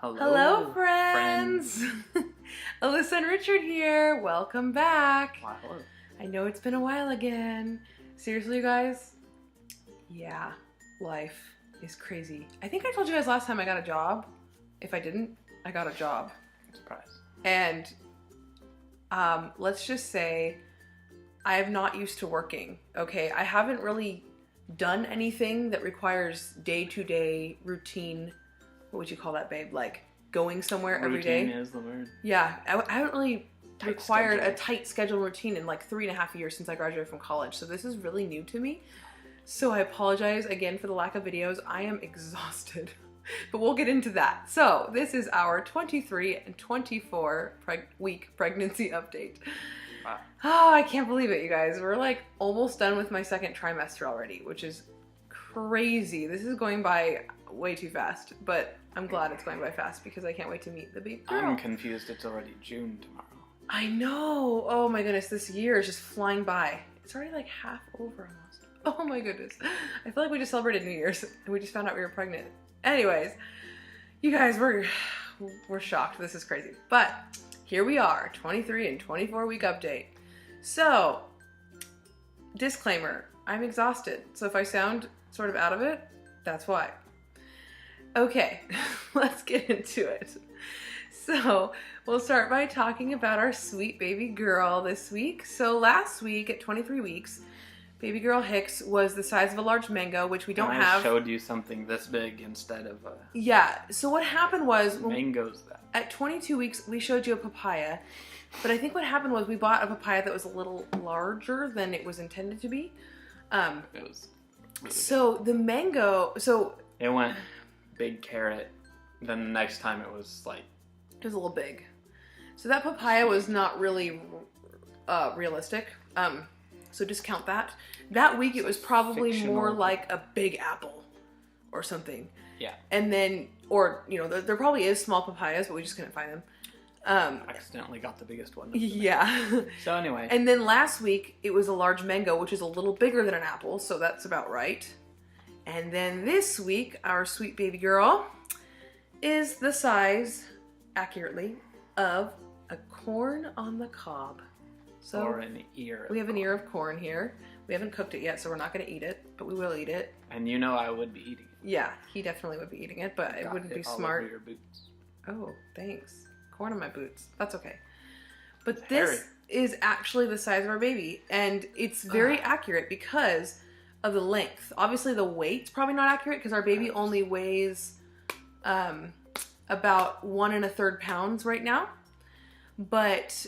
Hello, friends. Alyssa and Richard here. Welcome back. Wow, hello. I know it's been a while again. Seriously, you guys? Yeah, life is crazy. I think I told you guys last time I got a job. If I didn't, I got a job. Surprise. And let's just say I am not used to working, okay? I haven't really done anything that requires day-to-day routine. What would you call that, babe? Like going somewhere every day? Routine is the word. Yeah, I haven't really required schedule. a tight schedule routine in like 3.5 years since I graduated from college. So this is really new to me. So I apologize again for the lack of videos. I am exhausted, but we'll get into that. So this is our 23 and 24 week pregnancy update. Wow. Oh, I can't believe it, you guys. We're like almost done with my second trimester already, which is crazy. This is going by way too fast, but I'm glad it's going by fast because I can't wait to meet the baby girl. I'm confused. It's already June tomorrow. I know. Oh my goodness, this year is just flying by. It's already like half over almost. Oh my goodness. I feel like we just celebrated New Year's and we just found out we were pregnant. Anyways, you guys, we're shocked. This is crazy. But here we are, 23 and 24 week update. So, disclaimer, I'm exhausted. So if I sound sort of out of it, that's why. Okay, let's get into it. So we'll start by talking about our sweet baby girl this week. So last week at 23 weeks, baby girl Hicks was the size of a large mango, which we don't have. I showed you something this big instead of a... Yeah, so what happened was... Mango's that. At 22 weeks, we showed you a papaya. But I think what happened was we bought a papaya that was a little larger than it was intended to be. It was... So the mango... So it went big carrot. Then the next time it was like... It was a little big. So that papaya was not really realistic. So discount that. That week it was probably Fictional. more like a big apple or something. Yeah. And then, or, you know, there probably is small papayas, but we just couldn't find them. Accidentally got the biggest one. Yeah. So anyway. And then last week it was a large mango, which is a little bigger than an apple. So that's about right. And then this week, our sweet baby girl is the size, accurately, of a corn on the cob. So or an ear. we have an ear of corn here. We haven't cooked it yet, so we're not going to eat it, but we will eat it. And you know I would be eating it. Yeah, he definitely would be eating it, but it wouldn't be all smart. over your boots. Oh, thanks. Corn on my boots. That's okay. But It's this hairy. is actually the size of our baby, and it's very accurate because of the length. Obviously, the weight's probably not accurate because our baby only weighs about 1 1/3 pounds right now. But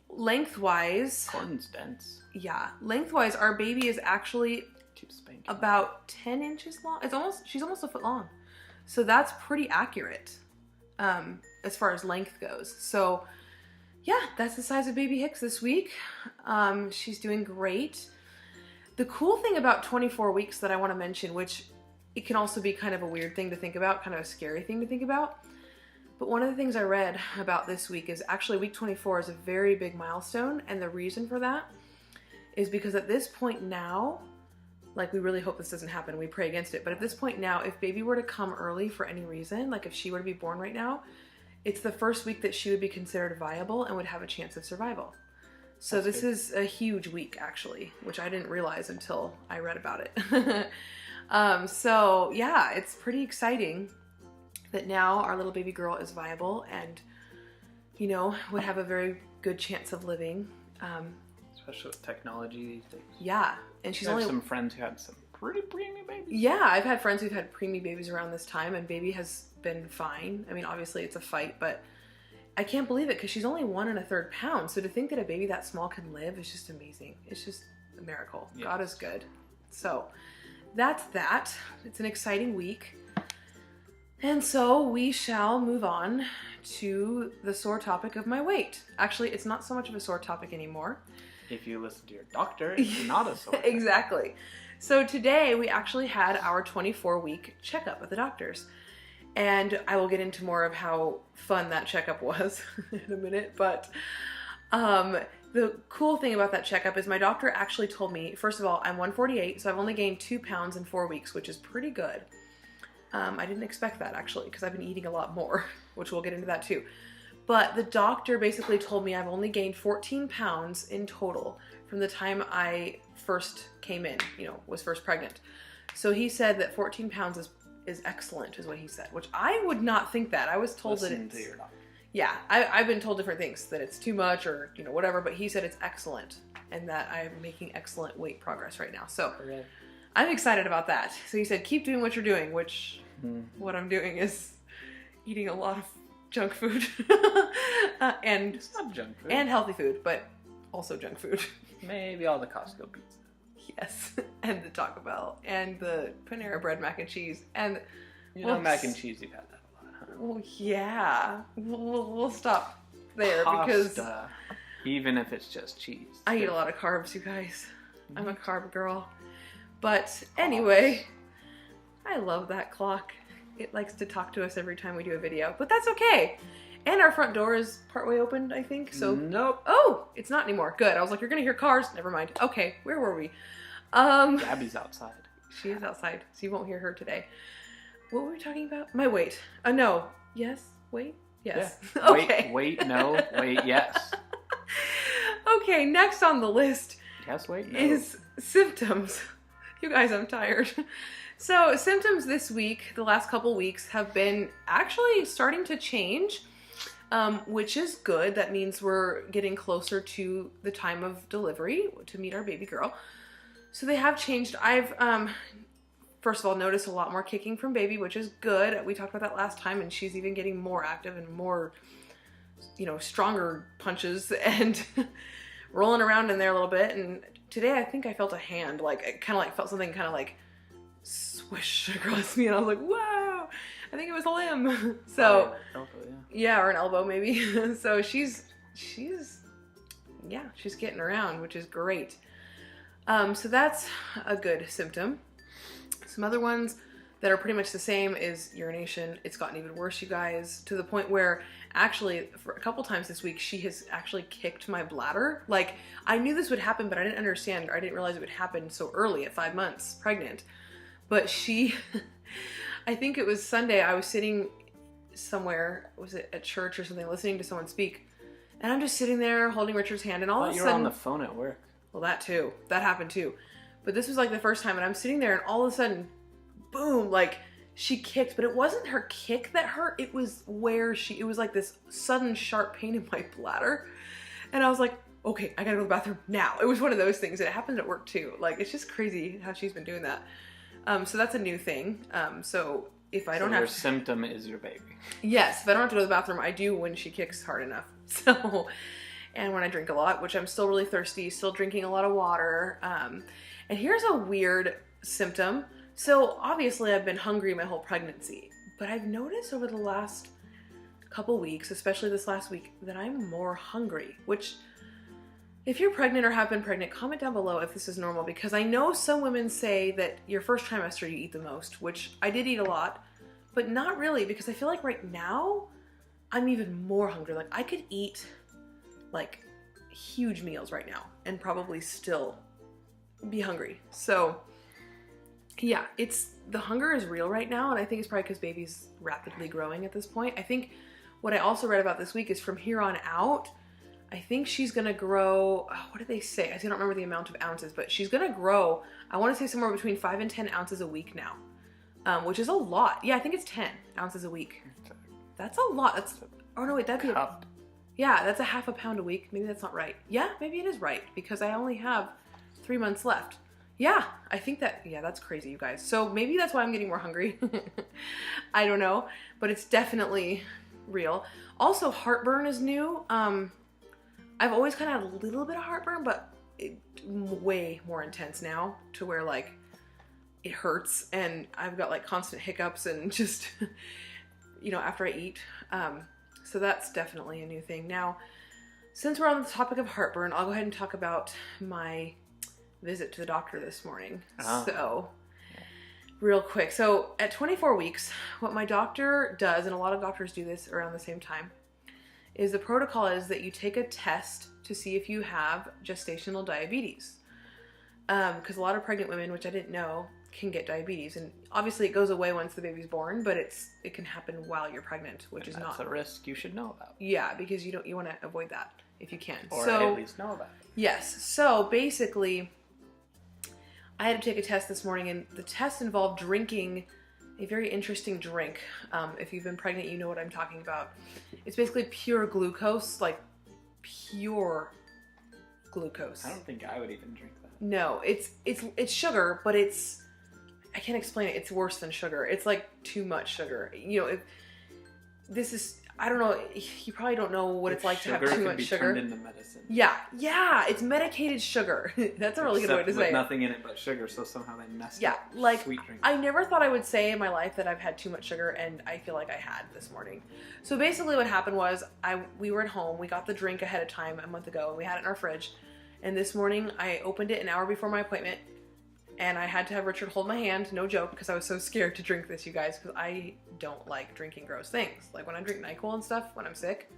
lengthwise, Corn's dense. yeah, lengthwise, our baby is actually Too spanky. about 10 inches long. She's almost a foot long. So that's pretty accurate as far as length goes. So yeah, that's the size of baby Hicks this week. She's doing great. The cool thing about 24 weeks that I want to mention, which it can also be kind of a weird thing to think about, kind of a scary thing to think about. But one of the things I read about this week is actually week 24 is a very big milestone. And the reason for that is because at this point now, like we really hope this doesn't happen, we pray against it. But at this point now, if baby were to come early for any reason, like if she were to be born right now, it's the first week that she would be considered viable and would have a chance of survival. So That's this good. is a huge week actually, which I didn't realize until I read about it. So yeah, it's pretty exciting that now our little baby girl is viable and, you know, would have a very good chance of living. Especially with technology these days. Yeah, and she's I have only... some friends who had some pretty preemie babies. Yeah, I've had friends who've had preemie babies around this time and baby has been fine. I mean, obviously it's a fight, but I can't believe it because she's only 1 1/3 pounds. So to think that a baby that small can live is just amazing. It's just a miracle. Yes. God is good. So that's that. It's an exciting week. And so we shall move on to the sore topic of my weight. Actually, it's not so much of a sore topic anymore. If you listen to your doctor, it's not a sore. Exactly. So today we actually had our 24-week checkup at the doctor's. And I will get into more of how fun that checkup was in a minute. But the cool thing about that checkup is my doctor actually told me, first of all, I'm 148, so I've only gained 2 pounds in 4 weeks, which is pretty good. I didn't expect that actually, because I've been eating a lot more which we'll get into that too. But the doctor basically told me I've only gained 14 pounds in total from the time I first came in, was first pregnant. So he said that 14 pounds is excellent, is what he said, which I would not think that. I was told that it's... to your doctor. Yeah, I've been told different things, that it's too much or, whatever, but he said it's excellent and that I'm making excellent weight progress right now. So Okay. I'm excited about that. So he said, keep doing what you're doing, which what I'm doing is eating a lot of junk food and It's not junk food. and healthy food, but also junk food. Maybe all the Costco pizza. Yes, and the Taco Bell and the Panera Bread mac and cheese and Mac and cheese, you've had that a lot, huh? well, yeah, we'll stop there because Pasta, even if it's just cheese. I eat a lot of carbs, you guys. I'm a carb girl. But anyway, I love that clock. It likes to talk to us every time we do a video, but that's okay. And our front door is partway opened, I think, so... Nope. Oh, it's not anymore. Good. I was like, you're gonna hear cars. Never mind. Okay, where were we? Gabby's outside. She is outside, so you won't hear her today. What were we talking about? My weight. No. Yes. Wait. Yes. Yeah. Okay. Wait, no. Wait, yes. Okay, next on the list Yes, wait, no. is symptoms. You guys, I'm tired. So symptoms this week, the last couple weeks, have been actually starting to change, which is good. That means we're getting closer to the time of delivery to meet our baby girl. So they have changed. I've, first of all, noticed a lot more kicking from baby, which is good. We talked about that last time, and she's even getting more active and more, stronger punches and rolling around in there a little bit. And today I think I felt a hand, I kind of felt something kind of swish across me, and I was like, whoa, I think it was a limb. So, yeah, or an elbow maybe. So she's getting around, which is great. So that's a good symptom. Some other ones that are pretty much the same is urination. It's gotten even worse, you guys, to the point where actually for a couple times this week, she has actually kicked my bladder. I knew this would happen, but I didn't understand, or I didn't realize it would happen so early at 5 months pregnant. But she, I think it was Sunday, I was sitting somewhere, was it at church or something, listening to someone speak. And I'm just sitting there holding Richard's hand, and all of a You sudden... were on the phone at work. Well, that too. That happened too. But this was the first time, and I'm sitting there, and all of a sudden, boom, she kicked. But it wasn't her kick that hurt. It was where it was this sudden sharp pain in my bladder. And I was like, okay, I gotta go to the bathroom now. It was one of those things. And it happened at work too. It's just crazy how she's been doing that. So that's a new thing. So if I don't have... Your symptom is your baby. Yes, if I don't have to go to the bathroom, I do when she kicks hard enough. So... And when I drink a lot, which I'm still really thirsty, still drinking a lot of water. And here's a weird symptom. So obviously I've been hungry my whole pregnancy, but I've noticed over the last couple weeks, especially this last week, that I'm more hungry, which if you're pregnant or have been pregnant, comment down below if this is normal, because I know some women say that your first trimester you eat the most, which I did eat a lot, but not really, because I feel like right now I'm even more hungry. I could eat huge meals right now and probably still be hungry. So yeah, the hunger is real right now, and I think it's probably because baby's rapidly growing at this point. I think what I also read about this week is from here on out, I think she's gonna grow, what did they say? I don't remember the amount of ounces, but she's gonna grow, I wanna say somewhere between 5 and 10 ounces a week now, which is a lot. Yeah, I think it's 10 ounces a week. That's a lot. That'd be Cup. Yeah, that's a half a pound a week. Maybe that's not right. Yeah, maybe it is right, because I only have 3 months left. Yeah, I think that's crazy, you guys. So maybe that's why I'm getting more hungry. I don't know, but it's definitely real. Also, heartburn is new. I've always kind of had a little bit of heartburn, but way more intense now, to where it hurts, and I've got constant hiccups and just, after I eat. So that's definitely a new thing. Now, since we're on the topic of heartburn, I'll go ahead and talk about my visit to the doctor this morning. Oh. So, real quick. So, at 24 weeks, what my doctor does, and a lot of doctors do this around the same time, is the protocol is that you take a test to see if you have gestational diabetes. Because a lot of pregnant women, which I didn't know, can get diabetes, and obviously it goes away once the baby's born, but it can happen while you're pregnant, which is that's not a risk you should know about. Yeah, because you want to avoid that if you can. Or so, at least know about it. Yes. So basically, I had to take a test this morning, and the test involved drinking a very interesting drink. If you've been pregnant, you know what I'm talking about. It's basically pure glucose, like pure glucose. I don't think I would even drink that. No, it's sugar, but I can't explain it. It's worse than sugar. It's like too much sugar. You know, I don't know. You probably don't know what it's like to have too much sugar. Turned into medicine. Yeah, it's medicated sugar. That's a really good way to say it. With nothing in it but sugar, so somehow they messed up sweet drink. I never thought I would say in my life that I've had too much sugar, and I feel like I had this morning. So basically what happened was we were at home. We got the drink ahead of time a month ago, and we had it in our fridge. And this morning I opened it an hour before my appointment, and I had to have Richard hold my hand, no joke, because I was so scared to drink this, you guys, because I don't like drinking gross things. Like when I drink NyQuil and stuff, when I'm sick,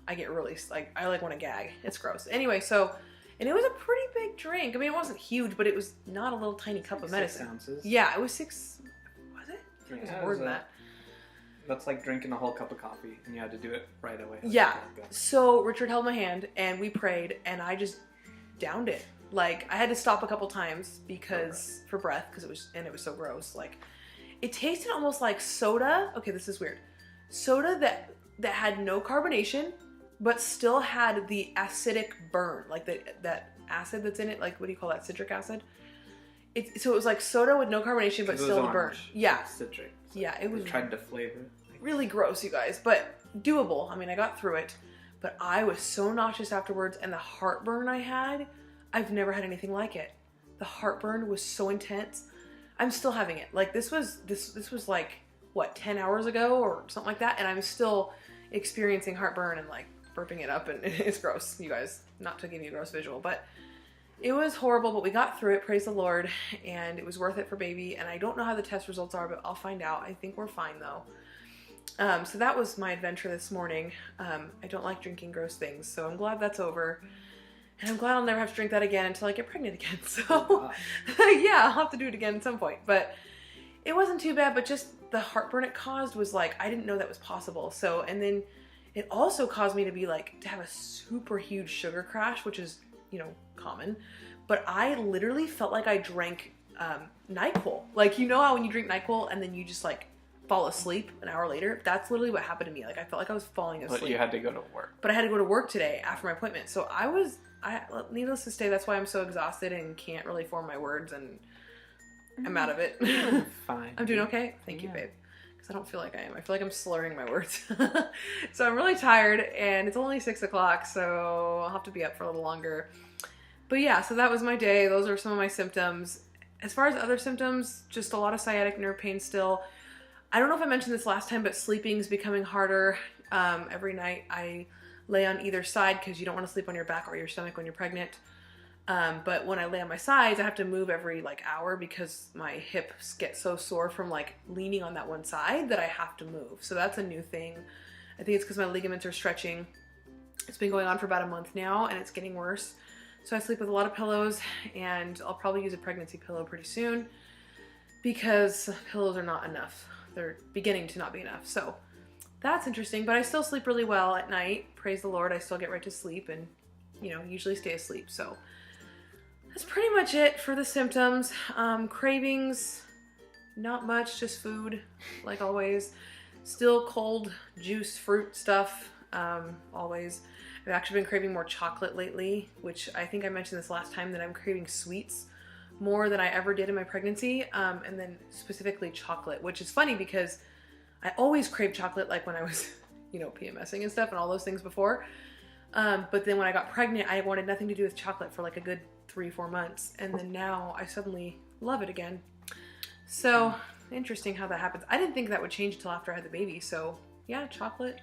I get really, I want to gag. It's gross. Anyway, and it was a pretty big drink. I mean, it wasn't huge, but it was not a little tiny cup of medicine. 6 ounces. Yeah, it was 6, was it? It was more than that. That's like drinking a whole cup of coffee, and you had to do it right away. Yeah. So Richard held my hand, and we prayed, and I just downed it. Like, I had to stop a couple times for breath, because it was so gross. Like, it tasted almost like soda. Okay, this is weird. Soda that had no carbonation, but still had the acidic burn, like that acid that's in it. Like, what do you call that? Citric acid. So it was like soda with no carbonation, but still the burn. Yeah. Citric. So yeah, it was. Tried to flavor it. Really gross, you guys, but doable. I mean, I got through it, but I was so nauseous afterwards, and the heartburn I had. I've never had anything like it. The heartburn was so intense. I'm still having it. Like this was like what, 10 hours ago or something like that, and I'm still experiencing heartburn and like burping it up, and it's gross, you guys. Not to give you a gross visual, but it was horrible, but we got through it, praise the Lord, and it was worth it for baby. And I don't know how the test results are, but I'll find out. I think we're fine though. So that was my adventure this morning. I don't like drinking gross things, so I'm glad that's over. And I'm glad I'll never have to drink that again until I get pregnant again. So, yeah, I'll have to do it again at some point. But it wasn't too bad, but just the heartburn it caused was like, I didn't know that was possible. So, and then it also caused me to have a super huge sugar crash, which is, common. But I literally felt like I drank NyQuil. Like, you know how when you drink NyQuil and then you just like fall asleep an hour later? That's literally what happened to me. Like, I felt like I was falling asleep. But you had to go to work. But I had to go to work today after my appointment. So needless to say, that's why I'm so exhausted and can't really form my words, and I'm out of it. Fine. I'm doing okay? Thank you, babe. Because I don't feel like I am. I feel like I'm slurring my words. So I'm really tired, and it's only 6 o'clock, so I'll have to be up for a little longer. But yeah, so that was my day. Those are some of my symptoms. As far as other symptoms, just a lot of sciatic nerve pain still. I don't know if I mentioned this last time, but sleeping is becoming harder. Every night I lay on either side because you don't want to sleep on your back or your stomach when you're pregnant. But when I lay on my sides, I have to move every hour because my hips get so sore from leaning on that one side that I have to move. So that's a new thing. I think it's because my ligaments are stretching. It's been going on for about a month now, and it's getting worse. So I sleep with a lot of pillows, and I'll probably use a pregnancy pillow pretty soon because pillows are not enough. They're beginning to not be enough. So that's interesting, but I still sleep really well at night. Praise the Lord. I still get right to sleep and, usually stay asleep. So that's pretty much it for the symptoms. Cravings, not much, just food, like always. Still cold juice, fruit stuff, always. I've actually been craving more chocolate lately, which I think I mentioned this last time, that I'm craving sweets more than I ever did in my pregnancy, and then specifically chocolate, which is funny because I always craved chocolate when I was, PMSing and stuff and all those things before. But then when I got pregnant, I wanted nothing to do with chocolate for a good 3-4 months. And then now I suddenly love it again. So interesting how that happens. I didn't think that would change until after I had the baby. So yeah, chocolate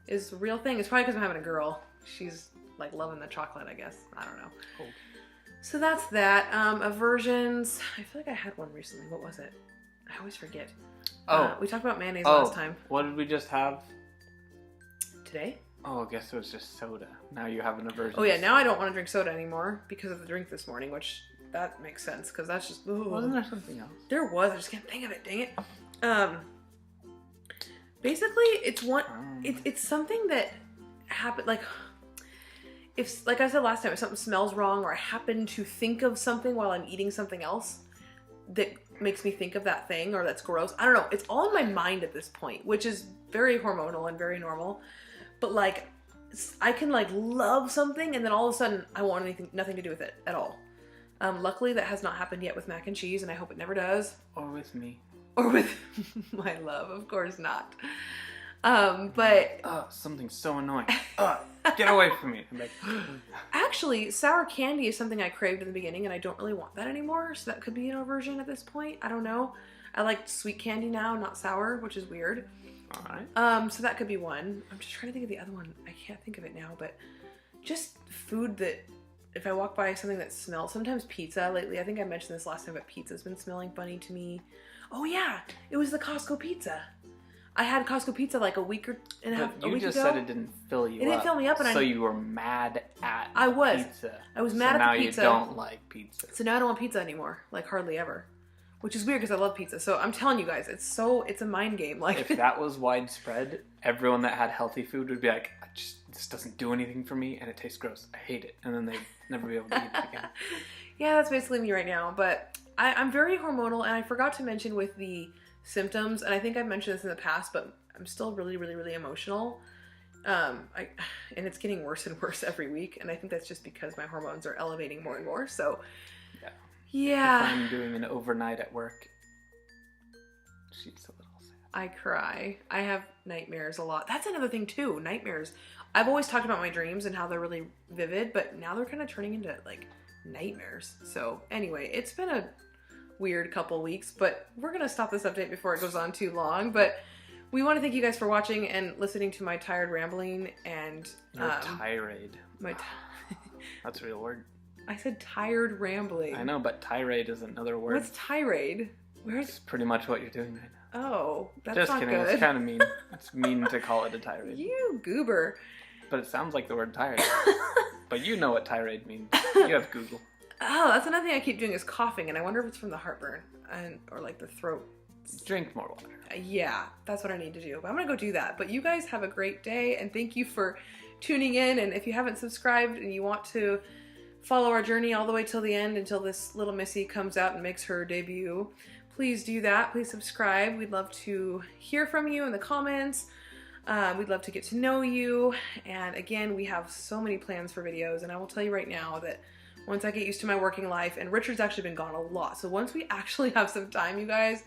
is a real thing. It's probably because I'm having a girl. She's loving the chocolate, I guess. I don't know. Cool. So that's that. Aversions. I feel like I had one recently. What was it? I always forget. We talked about mayonnaise last time. What did we just have? Today? Oh, I guess it was just soda. Now you have an aversion. Oh yeah, now I don't want to drink soda anymore because of the drink this morning, which that makes sense because that's just. Ooh. Wasn't there something else? There was. I just can't think of it. Dang it. Basically, it's something that happened. Like, if like I said last time, if something smells wrong, or I happen to think of something while I'm eating something else that makes me think of that thing, or that's gross. I don't know. It's all in my mind at this point, which is very hormonal and very normal. But like, I can like love something, and then all of a sudden, I want nothing to do with it at all. Luckily, that has not happened yet with mac and cheese, and I hope it never does. Or with me. Or with my love, of course not. But something's so annoying. Get away from me. I'm like, actually, sour candy is something I craved in the beginning, and I don't really want that anymore. So that could be an aversion at this point. I don't know. I like sweet candy now, not sour, which is weird. all right. So that could be one. I'm just trying to think of the other one. I can't think of it now, but just food that if I walk by something that smells, sometimes pizza lately. I think I mentioned this last time, but pizza's been smelling funny to me. Oh yeah, it was the Costco pizza. I had Costco pizza like a week ago. You just said it didn't fill you up. It didn't fill me up, and so you were mad at I was. pizza. I was mad at the pizza. So now you don't like pizza. So now I don't want pizza anymore, like hardly ever. Which is weird because I love pizza. So I'm telling you guys, it's a mind game. Like if that was widespread, everyone that had healthy food would be like, this doesn't do anything for me and it tastes gross. I hate it. And then they'd never be able to eat it again. Yeah, that's basically me right now. But I'm very hormonal, and I forgot to mention with the symptoms, and I think I've mentioned this in the past, but I'm still really, really, really emotional. And it's getting worse and worse every week, and I think that's just because my hormones are elevating more and more. So yeah. If I'm doing an overnight at work, she's a little sad. I cry. I have nightmares a lot. That's another thing too, nightmares. I've always talked about my dreams and how they're really vivid, but now they're kind of turning into like nightmares. So anyway, it's been a weird couple weeks, but we're gonna stop this update before it goes on too long. But we want to thank you guys for watching and listening to my tired rambling and Your tirade. That's a real word. I said tired rambling. I know, but tirade is another word. What's tirade? It's pretty much what you're doing right now. Oh, that's just not kidding. good. It's kind of mean. It's mean to call it a tirade. You goober. But it sounds like the word tirade. But you know what tirade means. You have Google. Oh, that's another thing I keep doing is coughing, and I wonder if it's from the heartburn or like the throat. Drink more water. Yeah, that's what I need to do. But I'm gonna go do that. But you guys have a great day, and thank you for tuning in. And if you haven't subscribed and you want to follow our journey all the way till the end, until this little Missy comes out and makes her debut, please do that. Please subscribe. We'd love to hear from you in the comments. We'd love to get to know you. And again, we have so many plans for videos, and I will tell you right now that once I get used to my working life, and Richard's actually been gone a lot, so once we actually have some time, you guys,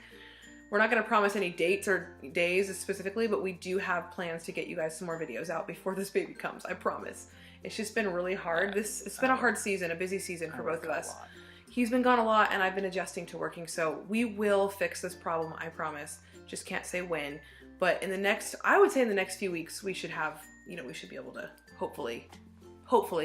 we're not going to promise any dates or days specifically, but we do have plans to get you guys some more videos out before this baby comes. I promise. It's just been really hard. It's been a hard season, a busy season for both of us. He's been gone a lot, and I've been adjusting to working, so we will fix this problem, I promise. Just can't say when. But in the next, I would say in the next few weeks, we should have, we should be able to hopefully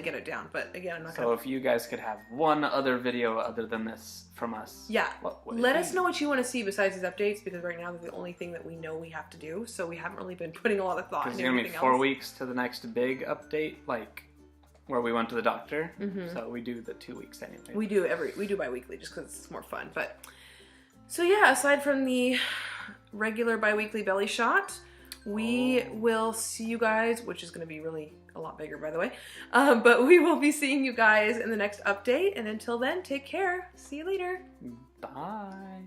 get it down. But again, I'm not gonna. So if you guys could have one other video other than this from us, yeah, what would let us know what you want to see besides these updates, because right now they're the only thing that we know we have to do. So we haven't really been putting a lot of thought into anything else. It's gonna be 4 weeks to the next big update, like where we went to the doctor. Mm-hmm. So we do the 2 weeks anyway. We do bi-weekly just because it's more fun. But so yeah, aside from the regular bi-weekly belly shot, we will see you guys, which is going to be really a lot bigger, by the way. But we will be seeing you guys in the next update. And until then, take care. See you later. Bye.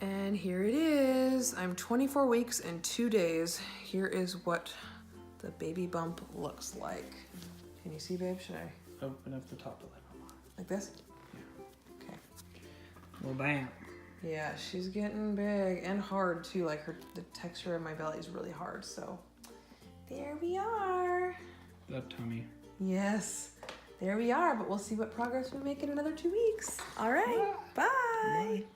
And here it is. I'm 24 weeks and 2 days. Here is what the baby bump looks like. Can you see, babe? Should I open up the top of it? Like this? Yeah. Okay. Well, bam. Yeah, she's getting big and hard too. Like the texture of my belly is really hard. So there we are. That tummy. Yes, there we are. But we'll see what progress we make in another 2 weeks. All right. Bye.